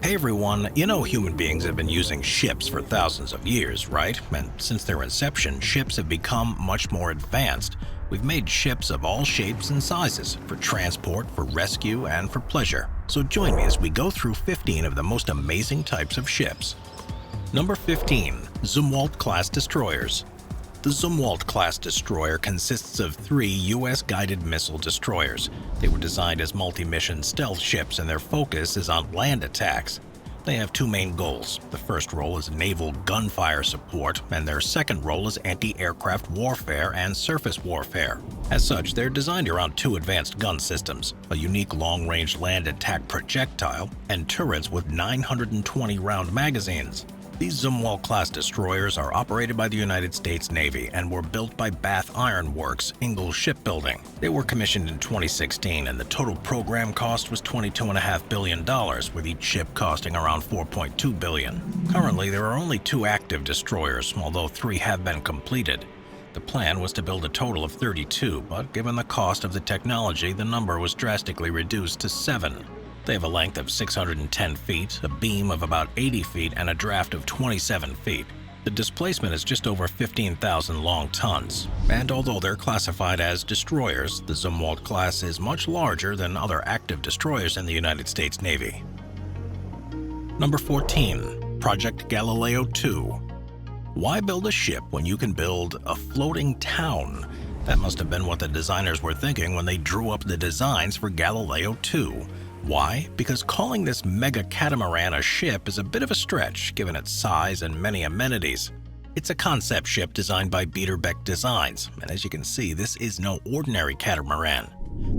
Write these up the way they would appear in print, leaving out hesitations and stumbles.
Hey everyone, you know human beings have been using ships for thousands of years, right? And since their inception, ships have become much more advanced. We've made ships of all shapes and sizes, for transport, for rescue, and for pleasure. So join me as we go through 15 of the most amazing types of ships. Number 15. Zumwalt-class destroyers. The Zumwalt-class destroyer consists of 3 U.S. guided missile destroyers. They were designed as multi-mission stealth ships and their focus is on land attacks. They have 2 main goals. The first role is naval gunfire support, and their second role is anti-aircraft warfare and surface warfare. As such, they're designed around 2 advanced gun systems, a unique long-range land attack projectile, and turrets with 920-round magazines. These Zumwalt-class destroyers are operated by the United States Navy and were built by Bath Iron Works, Ingalls Shipbuilding. They were commissioned in 2016 and the total program cost was $22.5 billion, with each ship costing around $4.2 billion. Currently, there are only 2 active destroyers, although 3 have been completed. The plan was to build a total of 32, but given the cost of the technology, the number was drastically reduced to 7. They have a length of 610 feet, a beam of about 80 feet, and a draft of 27 feet. The displacement is just over 15,000 long tons. And although they're classified as destroyers, the Zumwalt class is much larger than other active destroyers in the United States Navy. Number 14. Project Galileo II. Why build a ship when you can build a floating town? That must have been what the designers were thinking when they drew up the designs for Galileo II. Why? Because calling this mega catamaran a ship is a bit of a stretch given its size and many amenities. It's a concept ship designed by Beck Designs, and as you can see, this is no ordinary catamaran.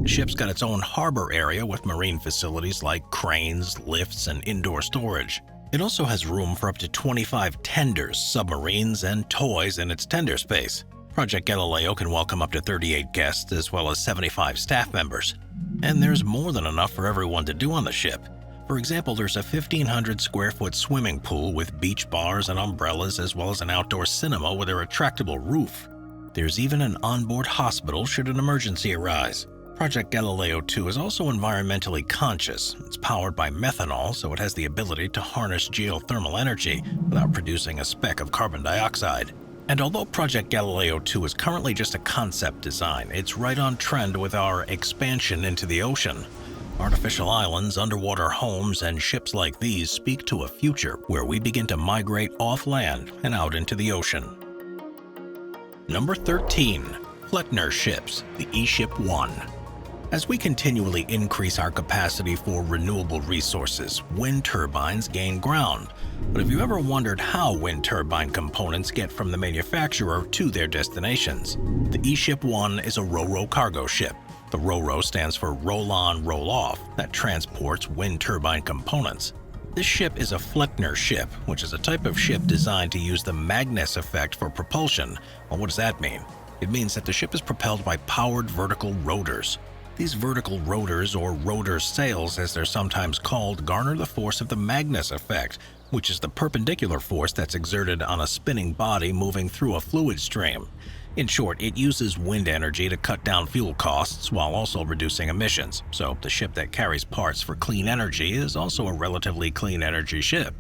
The ship's got its own harbor area with marine facilities like cranes, lifts, and indoor storage. It also has room for up to 25 tenders, submarines, and toys in its tender space. Project Galileo can welcome up to 38 guests as well as 75 staff members. And there's more than enough for everyone to do on the ship. For example, there's a 1,500 square foot swimming pool with beach bars and umbrellas as well as an outdoor cinema with a retractable roof. There's even an onboard hospital should an emergency arise. Project Galileo II is also environmentally conscious. It's powered by methanol, so it has the ability to harness geothermal energy without producing a speck of carbon dioxide. And although Project Galileo II is currently just a concept design, it's right on trend with our expansion into the ocean. Artificial islands, underwater homes, and ships like these speak to a future where we begin to migrate off land and out into the ocean. Number 13. Letner Ships, the E-Ship 1. As we continually increase our capacity for renewable resources, wind turbines gain ground. But have you ever wondered how wind turbine components get from the manufacturer to their destinations? The E-Ship 1 is a ro-ro cargo ship. The ro-ro stands for roll-on, roll-off, that transports wind turbine components. This ship is a Letner ship, which is a type of ship designed to use the Magnus effect for propulsion. Well, what does that mean? It means that the ship is propelled by powered vertical rotors. These vertical rotors, or rotor sails as they're sometimes called, garner the force of the Magnus effect, which is the perpendicular force that's exerted on a spinning body moving through a fluid stream. In short, it uses wind energy to cut down fuel costs while also reducing emissions, so the ship that carries parts for clean energy is also a relatively clean energy ship.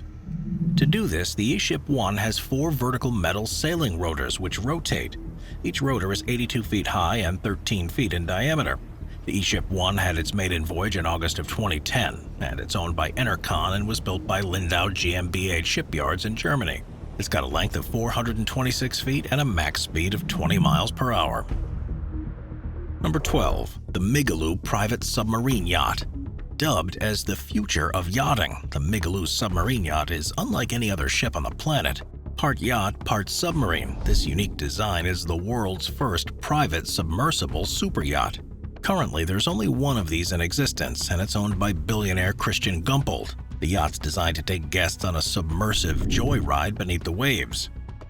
To do this, the E-Ship 1 has 4 vertical metal sailing rotors which rotate. Each rotor is 82 feet high and 13 feet in diameter. The E-Ship 1 had its maiden voyage in August of 2010, and it's owned by Enercon and was built by Lindau GmbH shipyards in Germany. It's got a length of 426 feet and a max speed of 20 miles per hour. Number 12. The Megaloo private submarine yacht. Dubbed as the future of yachting, the Megaloo submarine yacht is unlike any other ship on the planet. Part yacht, part submarine, this unique design is the world's first private submersible super yacht. Currently, there's only one of these in existence, and it's owned by billionaire Christian Gumpold. The yacht's designed to take guests on a submersive joyride beneath the waves.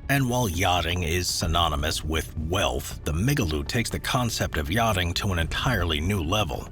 And while yachting is synonymous with wealth, the Megaloo takes the concept of yachting to an entirely new level.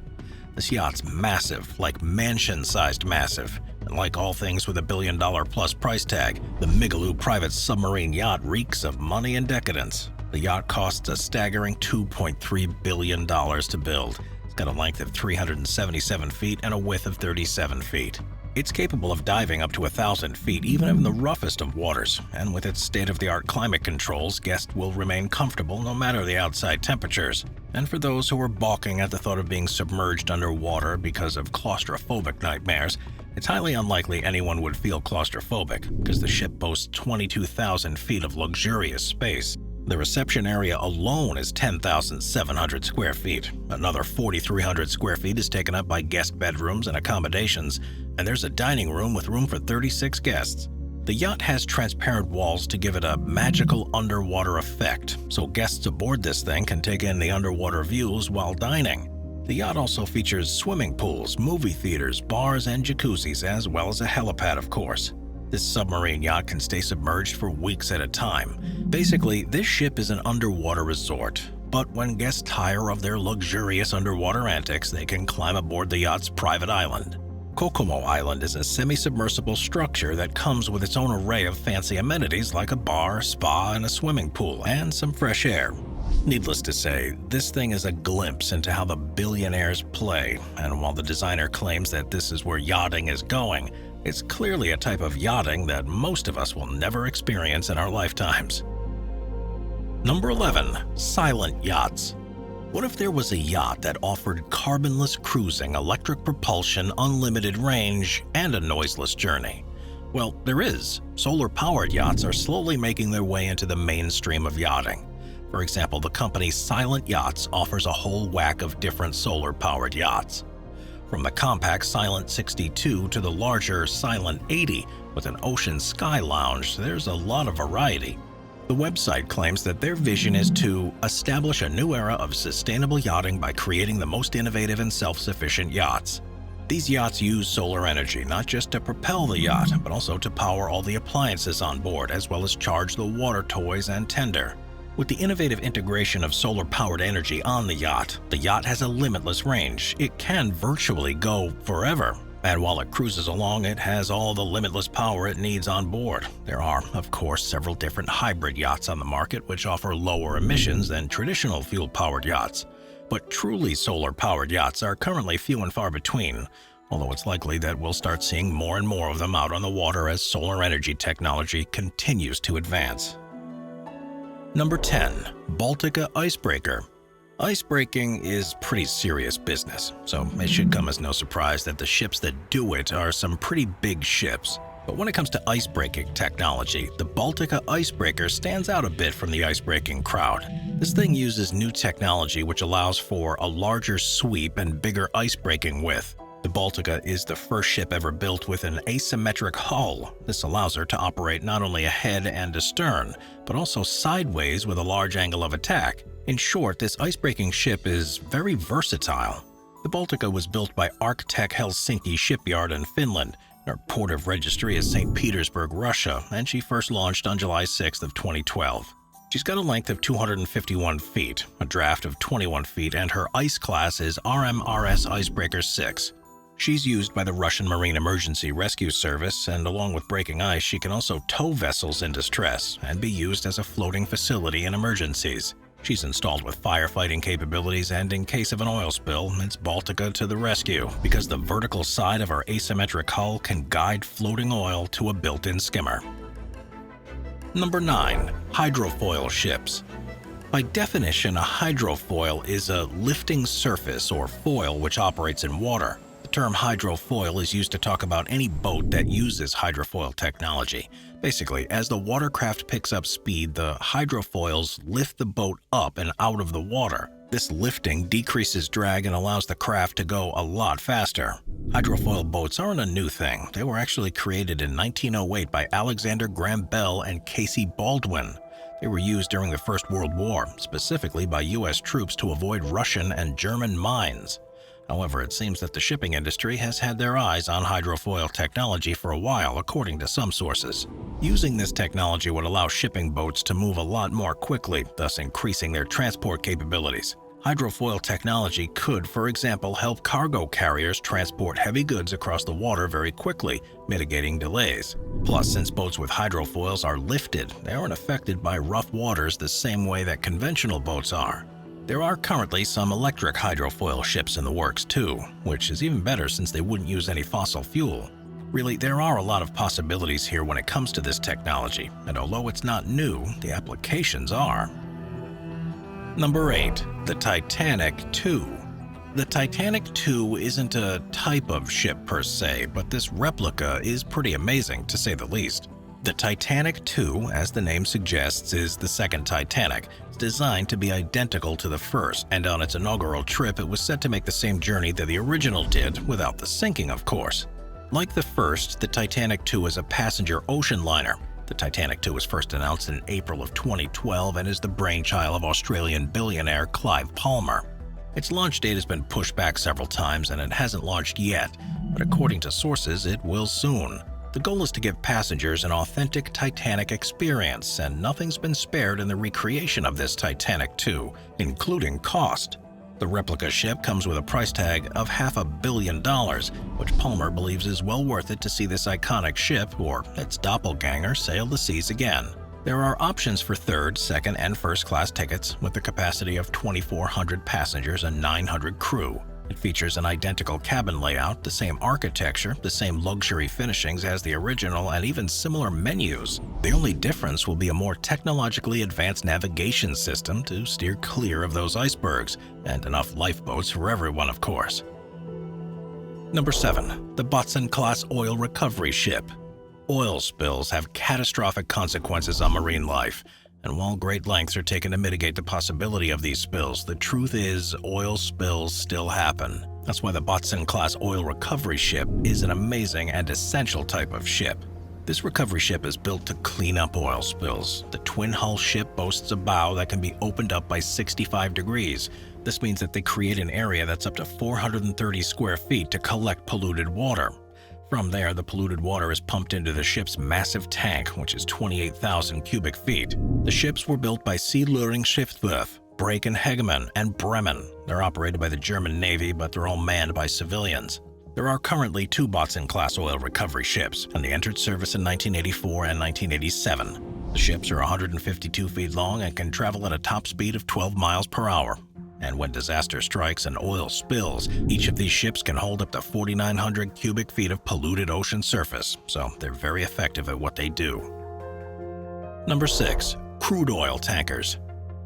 This yacht's massive, like mansion-sized massive, and like all things with a $1 billion-plus price tag, the Megaloo private submarine yacht reeks of money and decadence. The yacht costs a staggering $2.3 billion to build. It's got a length of 377 feet and a width of 37 feet. It's capable of diving up to 1,000 feet even in the roughest of waters, and with its state-of-the-art climate controls, guests will remain comfortable no matter the outside temperatures. And for those who are balking at the thought of being submerged underwater because of claustrophobic nightmares, it's highly unlikely anyone would feel claustrophobic, because the ship boasts 22,000 feet of luxurious space. The reception area alone is 10,700 square feet. Another 4,300 square feet is taken up by guest bedrooms and accommodations, and there's a dining room with room for 36 guests. The yacht has transparent walls to give it a magical underwater effect, so guests aboard this thing can take in the underwater views while dining. The yacht also features swimming pools, movie theaters, bars, and jacuzzis, as well as a helipad, of course. This submarine yacht can stay submerged for weeks at a time. Basically, this ship is an underwater resort, but when guests tire of their luxurious underwater antics, they can climb aboard the yacht's private island. Kokomo Island is a semi-submersible structure that comes with its own array of fancy amenities like a bar, spa, and a swimming pool, and some fresh air. Needless to say, this thing is a glimpse into how the billionaires play, and while the designer claims that this is where yachting is going, it's clearly a type of yachting that most of us will never experience in our lifetimes. Number 11. Silent yachts. What if there was a yacht that offered carbonless cruising, electric propulsion, unlimited range, and a noiseless journey? Well, there is. Solar-powered yachts are slowly making their way into the mainstream of yachting. For example, the company Silent Yachts offers a whole whack of different solar-powered yachts. From the compact Silent 62 to the larger Silent 80 with an ocean sky lounge, there's a lot of variety. The website claims that their vision is to establish a new era of sustainable yachting by creating the most innovative and self-sufficient yachts. These yachts use solar energy not just to propel the yacht, but also to power all the appliances on board, as well as charge the water toys and tender. With the innovative integration of solar-powered energy on the yacht has a limitless range. It can virtually go forever. And while it cruises along, it has all the limitless power it needs on board. There are, of course, several different hybrid yachts on the market which offer lower emissions than traditional fuel-powered yachts. But truly solar-powered yachts are currently few and far between, although it's likely that we'll start seeing more and more of them out on the water as solar energy technology continues to advance. Number 10. Baltica Icebreaker. Icebreaking is pretty serious business, so it should come as no surprise that the ships that do it are some pretty big ships. But when it comes to icebreaking technology, the Baltica Icebreaker stands out a bit from the icebreaking crowd. This thing uses new technology which allows for a larger sweep and bigger icebreaking width. The Baltica is the first ship ever built with an asymmetric hull. This allows her to operate not only ahead and astern, but also sideways with a large angle of attack. In short, this icebreaking ship is very versatile. The Baltica was built by Arctech Helsinki Shipyard in Finland. Her port of registry is St. Petersburg, Russia, and she first launched on July 6th of 2012. She's got a length of 251 feet, a draft of 21 feet, and her ice class is RMRS Icebreaker 6. She's used by the Russian Marine Emergency Rescue Service, and along with breaking ice, she can also tow vessels in distress and be used as a floating facility in emergencies. She's installed with firefighting capabilities, and in case of an oil spill, it's Baltica to the rescue, because the vertical side of her asymmetric hull can guide floating oil to a built-in skimmer. Number 9. Hydrofoil Ships. By definition, a hydrofoil is a lifting surface or foil which operates in water. The term hydrofoil is used to talk about any boat that uses hydrofoil technology. Basically, as the watercraft picks up speed, the hydrofoils lift the boat up and out of the water. This lifting decreases drag and allows the craft to go a lot faster. Hydrofoil boats aren't a new thing. They were actually created in 1908 by Alexander Graham Bell and Casey Baldwin. They were used during the First World War, specifically by U.S. troops to avoid Russian and German mines. However, it seems that the shipping industry has had their eyes on hydrofoil technology for a while, according to some sources. Using this technology would allow shipping boats to move a lot more quickly, thus increasing their transport capabilities. Hydrofoil technology could, for example, help cargo carriers transport heavy goods across the water very quickly, mitigating delays. Plus, since boats with hydrofoils are lifted, they aren't affected by rough waters the same way that conventional boats are. There are currently some electric hydrofoil ships in the works too, which is even better since they wouldn't use any fossil fuel. Really, there are a lot of possibilities here when it comes to this technology, and although it's not new, the applications are. Number 8. The Titanic II. The Titanic II isn't a type of ship per se, but this replica is pretty amazing, to say the least. The Titanic II, as the name suggests, is the second Titanic. It's designed to be identical to the first, and on its inaugural trip it was set to make the same journey that the original did, without the sinking, of course. Like the first, the Titanic II is a passenger ocean liner. The Titanic II was first announced in April of 2012 and is the brainchild of Australian billionaire Clive Palmer. Its launch date has been pushed back several times and it hasn't launched yet, but according to sources, it will soon. The goal is to give passengers an authentic Titanic experience, and nothing's been spared in the recreation of this Titanic II, including cost. The replica ship comes with a price tag of $500 million, which Palmer believes is well worth it to see this iconic ship, or its doppelganger, sail the seas again. There are options for third, second, and first class tickets with a capacity of 2,400 passengers and 900 crew. It features an identical cabin layout, the same architecture, the same luxury finishings as the original, and even similar menus. The only difference will be a more technologically advanced navigation system to steer clear of those icebergs, and enough lifeboats for everyone, of course. Number 7. The Botzen-class oil recovery ship. Oil spills have catastrophic consequences on marine life. And while great lengths are taken to mitigate the possibility of these spills, the truth is oil spills still happen. That's why the Botzen-class oil recovery ship is an amazing and essential type of ship. This recovery ship is built to clean up oil spills. The twin-hull ship boasts a bow that can be opened up by 65 degrees. This means that they create an area that's up to 430 square feet to collect polluted water. From there, the polluted water is pumped into the ship's massive tank, which is 28,000 cubic feet. The ships were built by Sea Luring Schiffswerft, Brake and Hegemann, and Bremen. They're operated by the German Navy, but they're all manned by civilians. There are currently 2 Botzen-class oil recovery ships, and they entered service in 1984 and 1987. The ships are 152 feet long and can travel at a top speed of 12 miles per hour. And when disaster strikes and oil spills, each of these ships can hold up to 4,900 cubic feet of polluted ocean surface, so they're very effective at what they do. Number 6. Crude oil tankers.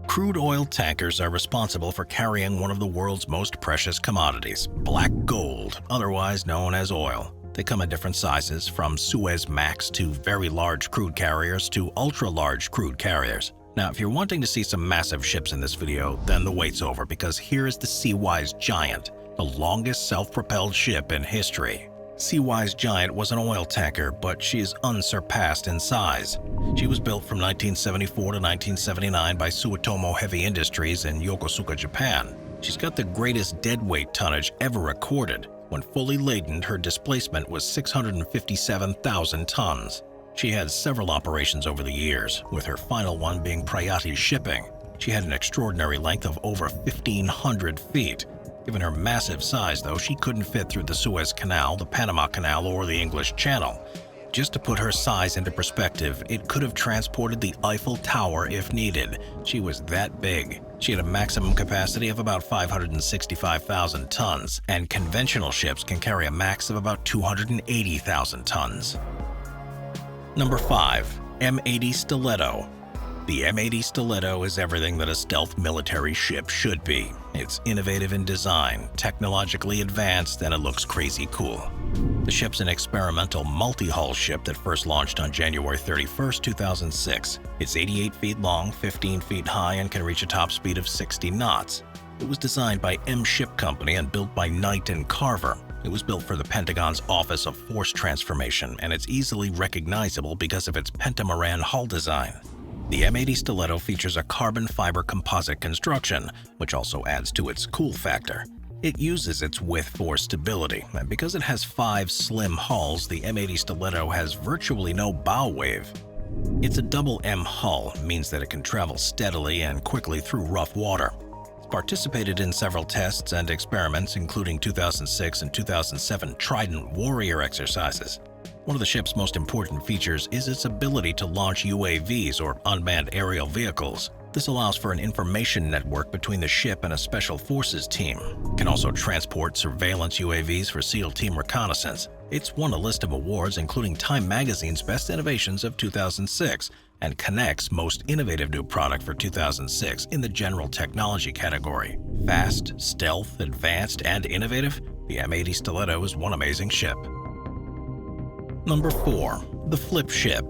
Crude oil tankers are responsible for carrying one of the world's most precious commodities, black gold, otherwise known as oil. They come in different sizes, from Suez Max to very large crude carriers to ultra-large crude carriers. Now, if you're wanting to see some massive ships in this video, then the wait's over, because here is the Seawise Giant, the longest self-propelled ship in history. Seawise Giant was an oil tanker, but she is unsurpassed in size. She was built from 1974 to 1979 by Sumitomo Heavy Industries in Yokosuka, Japan. She's got the greatest deadweight tonnage ever recorded. When fully laden, her displacement was 657,000 tons. She had several operations over the years, with her final one being Prayati Shipping. She had an extraordinary length of over 1,500 feet. Given her massive size, though, she couldn't fit through the Suez Canal, the Panama Canal, or the English Channel. Just to put her size into perspective, it could have transported the Eiffel Tower if needed. She was that big. She had a maximum capacity of about 565,000 tons, and conventional ships can carry a max of about 280,000 tons. Number 5. M80 Stiletto. The M80 Stiletto is everything that a stealth military ship should be. It's innovative in design, technologically advanced, and it looks crazy cool. The ship's an experimental multi-hull ship that first launched on January 31, 2006. It's 88 feet long, 15 feet high, and can reach a top speed of 60 knots. It was designed by M Ship Company and built by Knight and Carver. It was built for the Pentagon's Office of Force Transformation, and it's easily recognizable because of its pentamaran hull design. The M80 Stiletto features a carbon fiber composite construction, which also adds to its cool factor. It uses its width for stability, and because it has 5 slim hulls, the M80 Stiletto has virtually no bow wave. Its a double M hull means that it can travel steadily and quickly through rough water. Participated in several tests and experiments, including 2006 and 2007 Trident Warrior exercises. One of the ship's most important features is its ability to launch UAVs, or unmanned aerial vehicles. This allows for an information network between the ship and a special forces team. It can also transport surveillance UAVs for SEAL team reconnaissance. It's won a list of awards including Time Magazine's Best Innovations of 2006 and Connect's Most Innovative New Product for 2006 in the General Technology category. Fast, stealth, advanced, and innovative, the M80 Stiletto is one amazing ship. Number 4. The Flip Ship.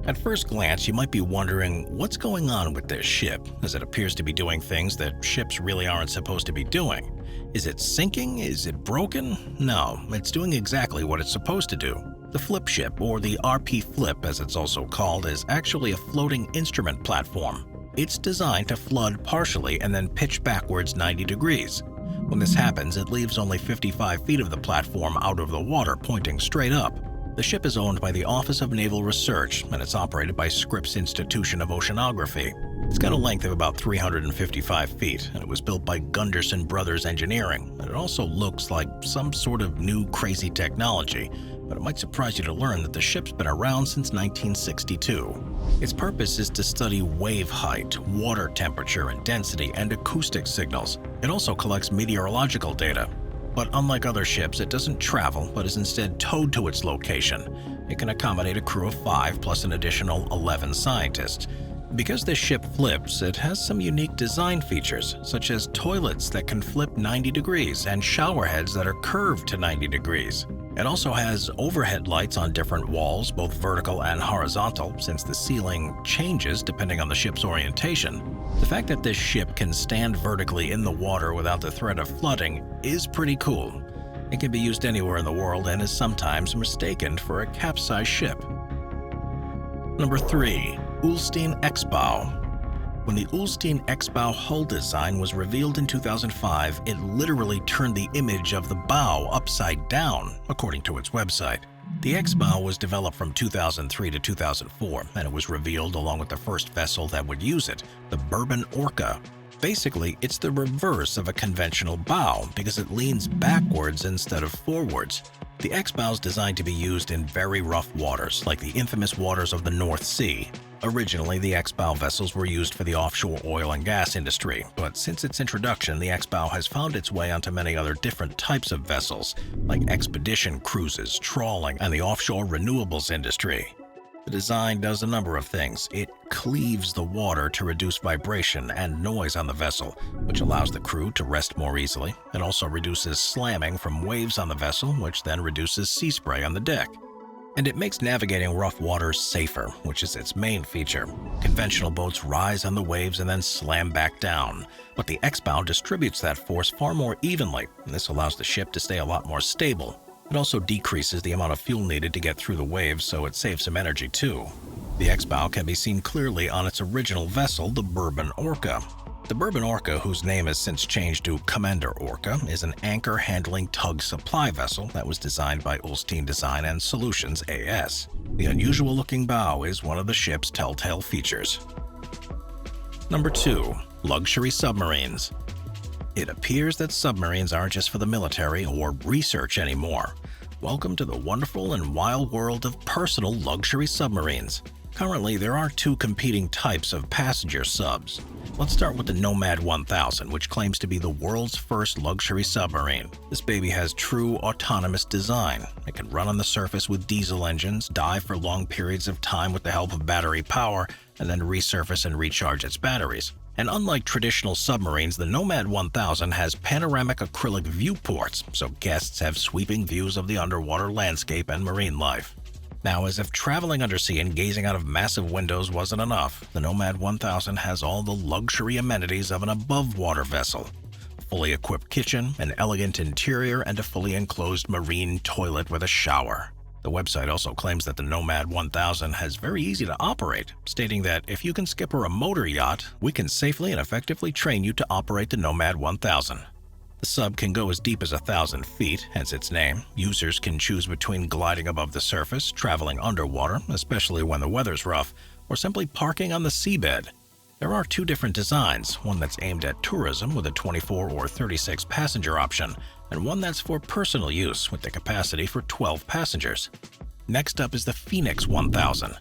At first glance, you might be wondering what's going on with this ship, as it appears to be doing things that ships really aren't supposed to be doing. Is it sinking? Is it broken? No, it's doing exactly what it's supposed to do. The Flip Ship, or the RP Flip as it's also called, is actually a floating instrument platform. It's designed to flood partially and then pitch backwards 90 degrees. When this happens, it leaves only 55 feet of the platform out of the water, pointing straight up. The ship is owned by the Office of Naval Research, and it's operated by Scripps Institution of Oceanography. It's got a length of about 355 feet, and it was built by Gunderson Brothers Engineering, and it also looks like some sort of new crazy technology, but it might surprise you to learn that the ship's been around since 1962. Its purpose is to study wave height, water temperature and density, and acoustic signals. It also collects meteorological data. But unlike other ships, it doesn't travel, but is instead towed to its location. It can accommodate a crew of 5 plus an additional 11 scientists. Because this ship flips, it has some unique design features, such as toilets that can flip 90 degrees and shower heads that are curved to 90 degrees. It also has overhead lights on different walls, both vertical and horizontal, since the ceiling changes depending on the ship's orientation. The fact that this ship can stand vertically in the water without the threat of flooding is pretty cool. It can be used anywhere in the world and is sometimes mistaken for a capsized ship. Number 3. Ulstein XBow. When the Ulstein XBow hull design was revealed in 2005, it literally turned the image of the bow upside down, according to its website. The XBow was developed from 2003 to 2004, and it was revealed along with the first vessel that would use it, the Bourbon Orca. Basically, it's the reverse of a conventional bow because it leans backwards instead of forwards. The XBow is designed to be used in very rough waters, like the infamous waters of the North Sea. Originally, the XBow vessels were used for the offshore oil and gas industry, but since its introduction, the XBow has found its way onto many other different types of vessels, like expedition cruises, trawling, and the offshore renewables industry. The design does a number of things. It cleaves the water to reduce vibration and noise on the vessel, which allows the crew to rest more easily. It also reduces slamming from waves on the vessel, which then reduces sea spray on the deck. And it makes navigating rough waters safer, which is its main feature. Conventional boats rise on the waves and then slam back down, but the XBow distributes that force far more evenly, and this allows the ship to stay a lot more stable. It also decreases the amount of fuel needed to get through the waves, so it saves some energy too. The XBow can be seen clearly on its original vessel, the Bourbon Orca. The Bourbon Orca, whose name has since changed to Commander Orca, is an anchor-handling tug supply vessel that was designed by Ulstein Design and Solutions AS. The unusual-looking bow is one of the ship's telltale features. Number 2. Luxury submarines. It appears that submarines aren't just for the military or research anymore. Welcome to the wonderful and wild world of personal luxury submarines. Currently, there are 2 competing types of passenger subs. Let's start with the Nomad 1000, which claims to be the world's first luxury submarine. This baby has true autonomous design. It can run on the surface with diesel engines, dive for long periods of time with the help of battery power, and then resurface and recharge its batteries. And unlike traditional submarines, the Nomad 1000 has panoramic acrylic viewports, so guests have sweeping views of the underwater landscape and marine life. Now, as if traveling undersea and gazing out of massive windows wasn't enough, the Nomad 1000 has all the luxury amenities of an above-water vessel. A fully equipped kitchen, an elegant interior, and a fully enclosed marine toilet with a shower. The website also claims that the Nomad 1000 has very easy to operate, stating that if you can skipper a motor yacht, we can safely and effectively train you to operate the Nomad 1000. The sub can go as deep as 1,000 feet, hence its name. Users can choose between gliding above the surface, traveling underwater, especially when the weather's rough, or simply parking on the seabed. There are 2 different designs, one that's aimed at tourism with a 24 or 36 passenger option, and one that's for personal use with the capacity for 12 passengers. Next up is the Phoenix 1000.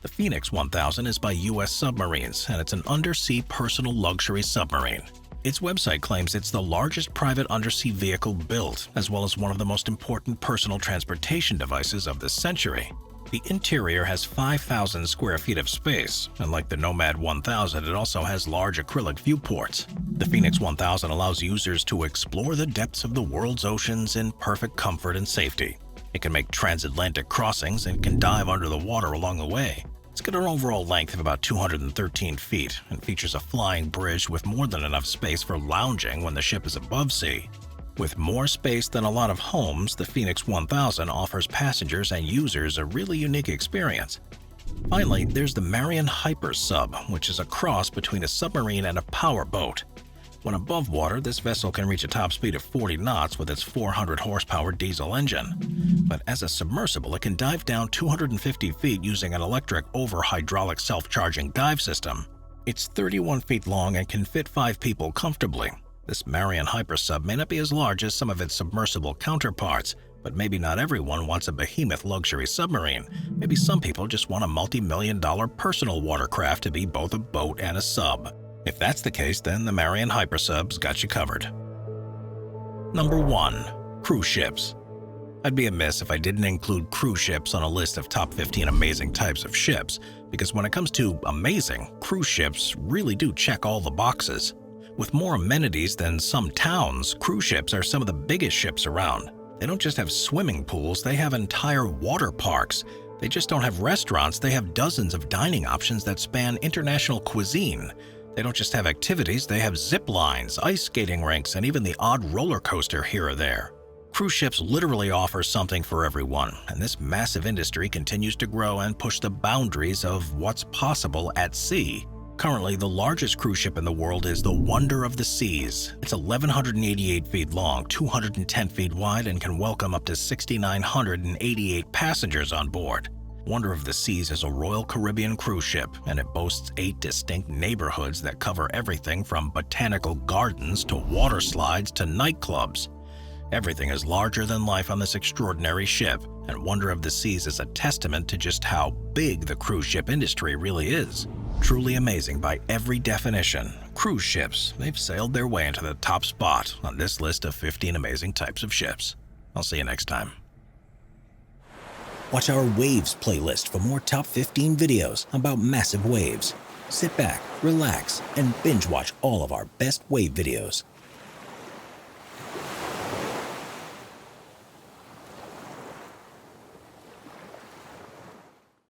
The Phoenix 1000 is by U.S. Submarines, and it's an undersea personal luxury submarine. Its website claims it's the largest private undersea vehicle built, as well as one of the most important personal transportation devices of the century. The interior has 5,000 square feet of space, and like the Nomad 1000, it also has large acrylic viewports. The Phoenix 1000 allows users to explore the depths of the world's oceans in perfect comfort and safety. It can make transatlantic crossings and can dive under the water along the way. It's got an overall length of about 213 feet and features a flying bridge with more than enough space for lounging when the ship is above sea. With more space than a lot of homes, the Phoenix 1000 offers passengers and users a really unique experience. Finally, there's the Marian Hyper Sub, which is a cross between a submarine and a powerboat. When above water, this vessel can reach a top speed of 40 knots with its 400 horsepower diesel engine. But as a submersible, it can dive down 250 feet using an electric over hydraulic self-charging dive system. It's 31 feet long and can fit 5 people comfortably. This Marian Hyper Sub may not be as large as some of its submersible counterparts, but maybe not everyone wants a behemoth luxury submarine. Maybe some people just want a multi-million-dollar personal watercraft to be both a boat and a sub. If that's the case, then the Marian Hyper Sub's got you covered. Number 1. Cruise ships. I'd be amiss if I didn't include cruise ships on a list of top 15 amazing types of ships, because when it comes to amazing, cruise ships really do check all the boxes. With more amenities than some towns, cruise ships are some of the biggest ships around. They don't just have swimming pools, they have entire water parks. They just don't have restaurants, they have dozens of dining options that span international cuisine. They don't just have activities, they have zip lines, ice skating rinks, and even the odd roller coaster here or there. Cruise ships literally offer something for everyone, and this massive industry continues to grow and push the boundaries of what's possible at sea. Currently, the largest cruise ship in the world is the Wonder of the Seas. It's 1,188 feet long, 210 feet wide, and can welcome up to 6,988 passengers on board. Wonder of the Seas is a Royal Caribbean cruise ship, and it boasts 8 distinct neighborhoods that cover everything from botanical gardens to water slides to nightclubs. Everything is larger than life on this extraordinary ship, and Wonder of the Seas is a testament to just how big the cruise ship industry really is. Truly amazing by every definition, cruise ships, they've sailed their way into the top spot on this list of 15 amazing types of ships. I'll see you next time. Watch our Waves playlist for more top 15 videos about massive waves. Sit back, relax, and binge watch all of our best wave videos.